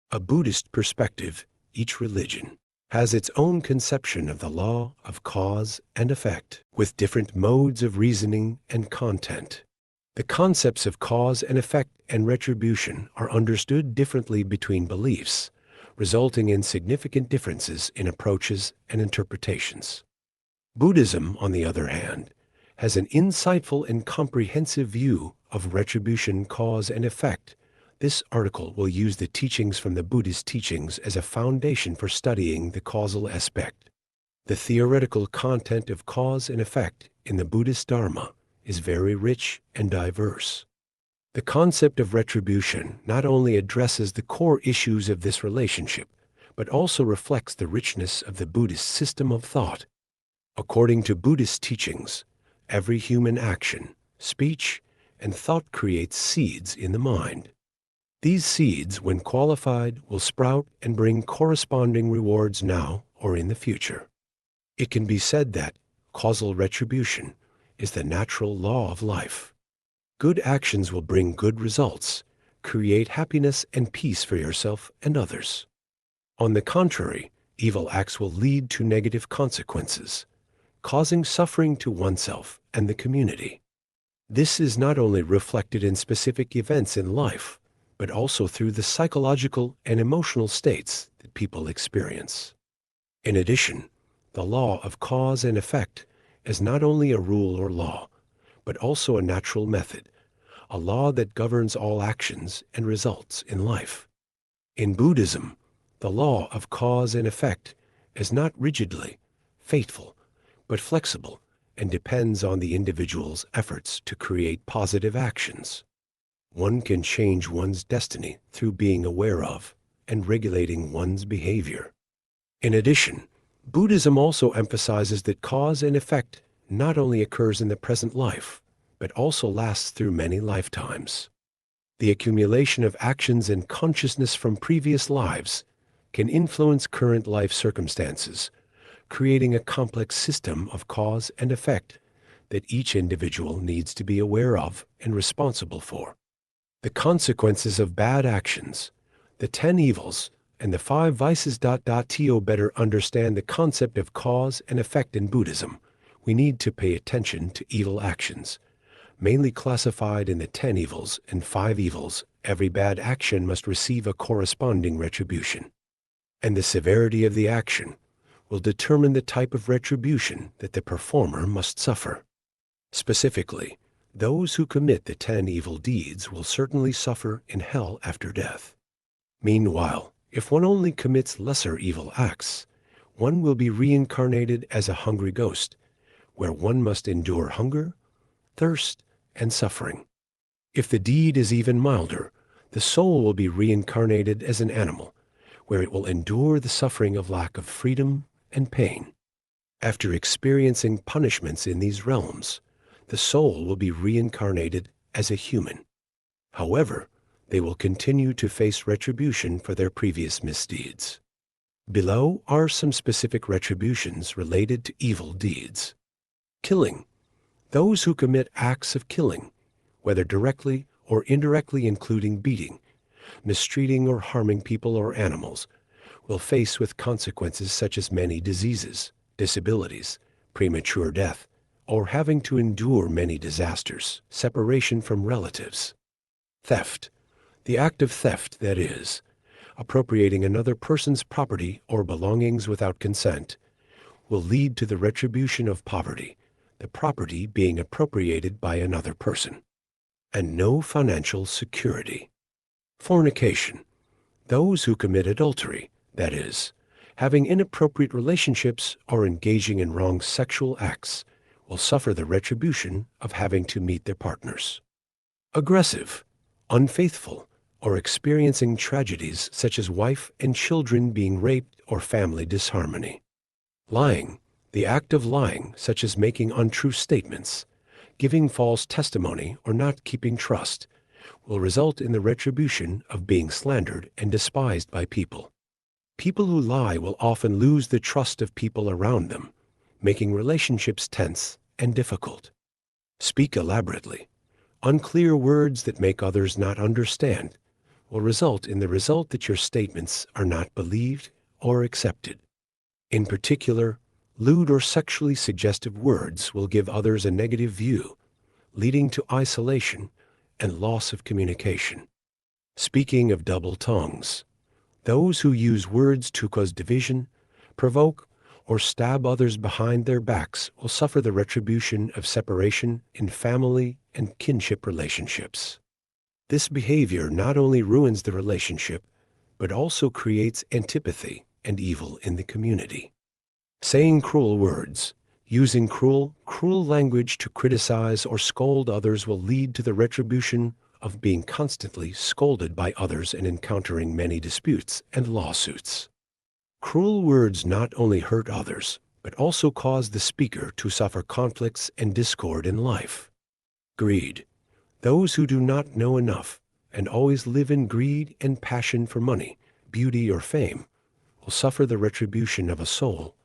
A Buddhist perspective, each religion has its own conception of the law of cause and effect, with different modes of reasoning and content. The concepts of cause and effect and retribution are understood differently between beliefs, resulting in significant differences in approaches and interpretations. Buddhism, on the other hand, has an insightful and comprehensive view of retribution, cause, and effect. This article will use the teachings from the Buddhist teachings as a foundation for studying the causal aspect. The theoretical content of cause and effect in the Buddhist Dharma is very rich and diverse. The concept of retribution not only addresses the core issues of this relationship, but also reflects the richness of the Buddhist system of thought. According to Buddhist teachings, every human action, speech, and thought creates seeds in the mind. These seeds, when qualified, will sprout and bring corresponding rewards now or in the future. It can be said that causal retribution is the natural law of life. Good actions will bring good results, create happiness and peace for yourself and others. On the contrary, evil acts will lead to negative consequences, causing suffering to oneself and the community. This is not only reflected in specific events in life, but also through the psychological and emotional states that people experience. In addition, the law of cause and effect is not only a rule or law, but also a natural method, a law that governs all actions and results in life. In Buddhism, the law of cause and effect is not rigidly fateful, but flexible and depends on the individual's efforts to create positive actions. One can change one's destiny through being aware of and regulating one's behavior. In addition, Buddhism also emphasizes that cause and effect not only occurs in the present life, but also lasts through many lifetimes. The accumulation of actions and consciousness from previous lives can influence current life circumstances, creating a complex system of cause and effect that each individual needs to be aware of and responsible for. The consequences of bad actions, the 10 evils, and the 5 vices. To better understand the concept of cause and effect in Buddhism, we need to pay attention to evil actions. Mainly classified in the 10 evils and 5 evils, every bad action must receive a corresponding retribution. And the severity of the action will determine the type of retribution that the performer must suffer. Specifically, those who commit the 10 evil deeds will certainly suffer in hell after death. Meanwhile, if one only commits lesser evil acts, one will be reincarnated as a hungry ghost, where one must endure hunger, thirst, and suffering. If the deed is even milder, the soul will be reincarnated as an animal, where it will endure the suffering of lack of freedom and pain. After experiencing punishments in these realms, the soul will be reincarnated as a human. However, they will continue to face retribution for their previous misdeeds. Below are some specific retributions related to evil deeds. Killing. Those who commit acts of killing, whether directly or indirectly including beating, mistreating or harming people or animals, will face with consequences such as many diseases, disabilities, premature death, or having to endure many disasters, separation from relatives. Theft. The act of theft, that is, appropriating another person's property or belongings without consent, will lead to the retribution of poverty, the property being appropriated by another person, and no financial security. Fornication. Those who commit adultery, that is, having inappropriate relationships or engaging in wrong sexual acts, will suffer the retribution of having to meet their partners. Aggressive, unfaithful, or experiencing tragedies such as wife and children being raped or family disharmony. Lying, the act of lying such as making untrue statements, giving false testimony, or not keeping trust, will result in the retribution of being slandered and despised by people. People who lie will often lose the trust of people around them, making relationships tense and difficult. Speak elaborately. Unclear words that make others not understand will result in the result that your statements are not believed or accepted. In particular, lewd or sexually suggestive words will give others a negative view, leading to isolation and loss of communication. Speaking of double tongues, those who use words to cause division, provoke, or stab others behind their backs will suffer the retribution of separation in family and kinship relationships. This behavior not only ruins the relationship, but also creates antipathy and evil in the community. Saying cruel words, using cruel language to criticize or scold others will lead to the retribution of being constantly scolded by others and encountering many disputes and lawsuits. Cruel words not only hurt others, but also cause the speaker to suffer conflicts and discord in life. Greed. Those who do not know enough and always live in greed and passion for money, beauty, or fame will suffer the retribution of a soul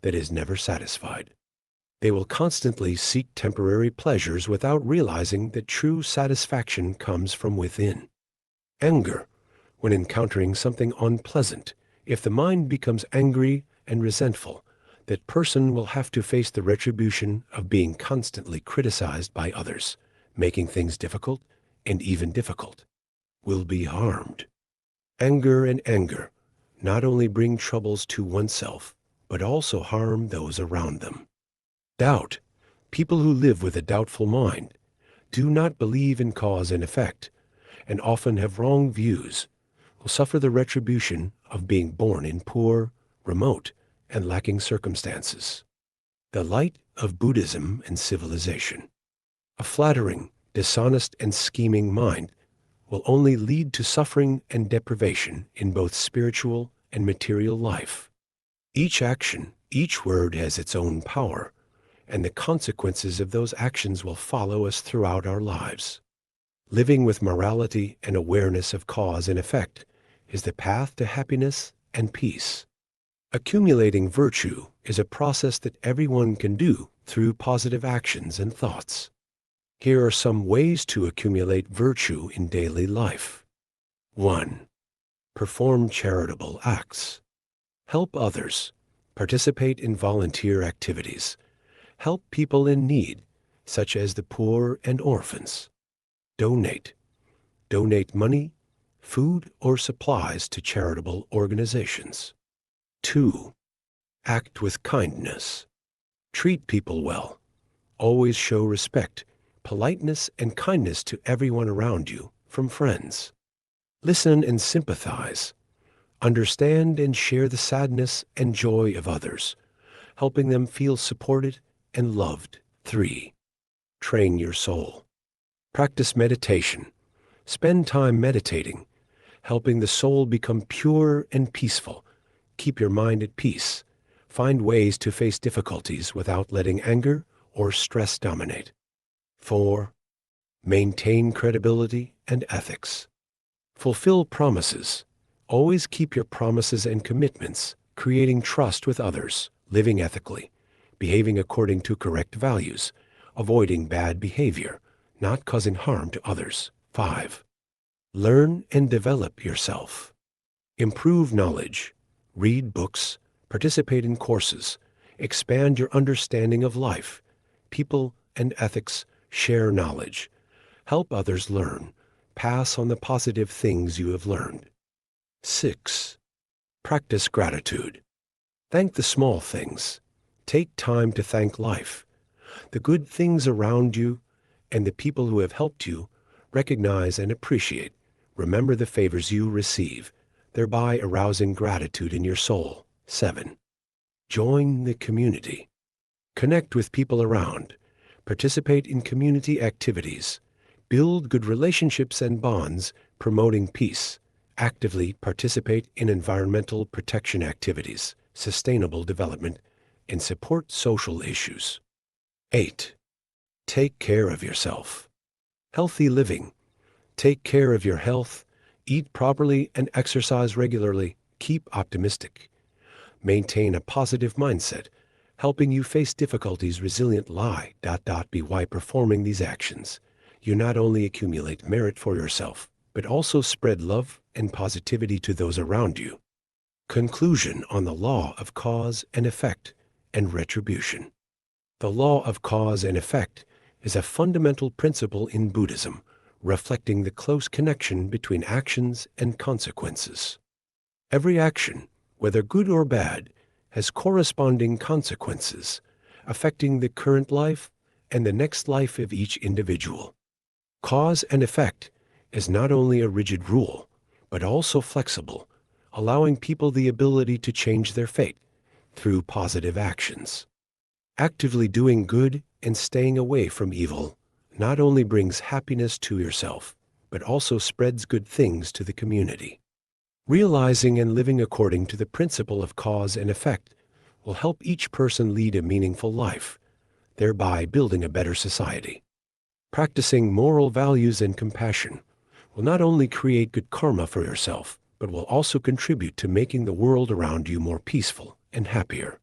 that is never satisfied. They will constantly seek temporary pleasures without realizing that true satisfaction comes from within. Anger. When encountering something unpleasant, if the mind becomes angry and resentful, that person will have to face the retribution of being constantly criticized by others, making things difficult and even difficult, will be harmed. Anger and anger not only bring troubles to oneself, but also harm those around them. Doubt. People who live with a doubtful mind do not believe in cause and effect, and often have wrong views, will suffer the retribution of being born in poor, remote, and lacking circumstances. The light of Buddhism and civilization. A flattering, dishonest, and scheming mind will only lead to suffering and deprivation in both spiritual and material life. Each action, each word has its own power, and the consequences of those actions will follow us throughout our lives. Living with morality and awareness of cause and effect is the path to happiness and peace. Accumulating virtue is a process that everyone can do through positive actions and thoughts. Here are some ways to accumulate virtue in daily life. 1. Perform charitable acts. Help others. Participate in volunteer activities. Help people in need, such as the poor and orphans. Donate. Donate money, food, or supplies to charitable organizations. 2. Act with kindness. Treat people well. Always show respect, politeness, and kindness to everyone around you, from friends. Listen and sympathize. Understand and share the sadness and joy of others, helping them feel supported and loved. 3. Train your soul. Practice meditation. Spend time meditating, helping the soul become pure and peaceful. Keep your mind at peace. Find ways to face difficulties without letting anger or stress dominate. 4. Maintain credibility and ethics. Fulfill promises. Always keep your promises and commitments, creating trust with others, living ethically, behaving according to correct values, avoiding bad behavior, not causing harm to others. 5. Learn and develop yourself. Improve knowledge. Read books, participate in courses, expand your understanding of life, people, and ethics. Share knowledge. Help others learn. Pass on the positive things you have learned. 6. Practice gratitude. Thank the small things. Take time to thank life, the good things around you, and the people who have helped you. Recognize and appreciate. Remember the favors you receive, thereby arousing gratitude in your soul. 7. Join the community. Connect with people around. Participate in community activities. Build good relationships and bonds, promoting peace. Actively participate in environmental protection activities, sustainable development, and support social issues. 8. Take care of yourself. Healthy living. Take care of your health. Eat properly and exercise regularly. Keep optimistic. Maintain a positive mindset, helping you face difficulties resilient. By performing these actions, you not only accumulate merit for yourself, but also spread love and positivity to those around you. Conclusion on the law of cause and effect and retribution. The law of cause and effect is a fundamental principle in Buddhism, reflecting the close connection between actions and consequences. Every action, whether good or bad, has corresponding consequences, affecting the current life and the next life of each individual. Cause and effect is not only a rigid rule, but also flexible, allowing people the ability to change their fate through positive actions. Actively doing good and staying away from evil not only brings happiness to yourself, but also spreads good things to the community. Realizing and living according to the principle of cause and effect will help each person lead a meaningful life, thereby building a better society. Practicing moral values and compassion will not only create good karma for yourself, but will also contribute to making the world around you more peaceful and happier.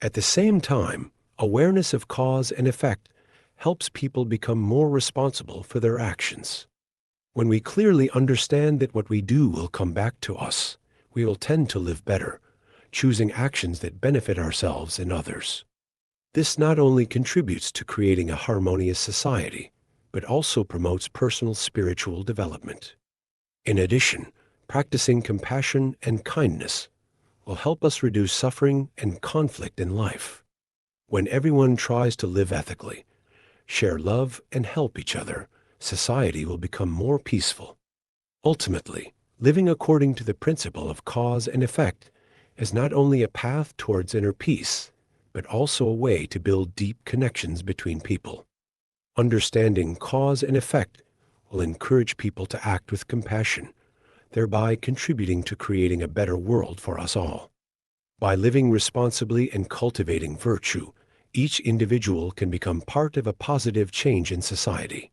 At the same time, awareness of cause and effect helps people become more responsible for their actions. When we clearly understand that what we do will come back to us, we will tend to live better, choosing actions that benefit ourselves and others. This not only contributes to creating a harmonious society, but also promotes personal spiritual development. In addition, practicing compassion and kindness will help us reduce suffering and conflict in life. When everyone tries to live ethically, share love, and help each other, society will become more peaceful. Ultimately, living according to the principle of cause and effect is not only a path towards inner peace, but also a way to build deep connections between people. Understanding cause and effect will encourage people to act with compassion, thereby contributing to creating a better world for us all. By living responsibly and cultivating virtue, each individual can become part of a positive change in society.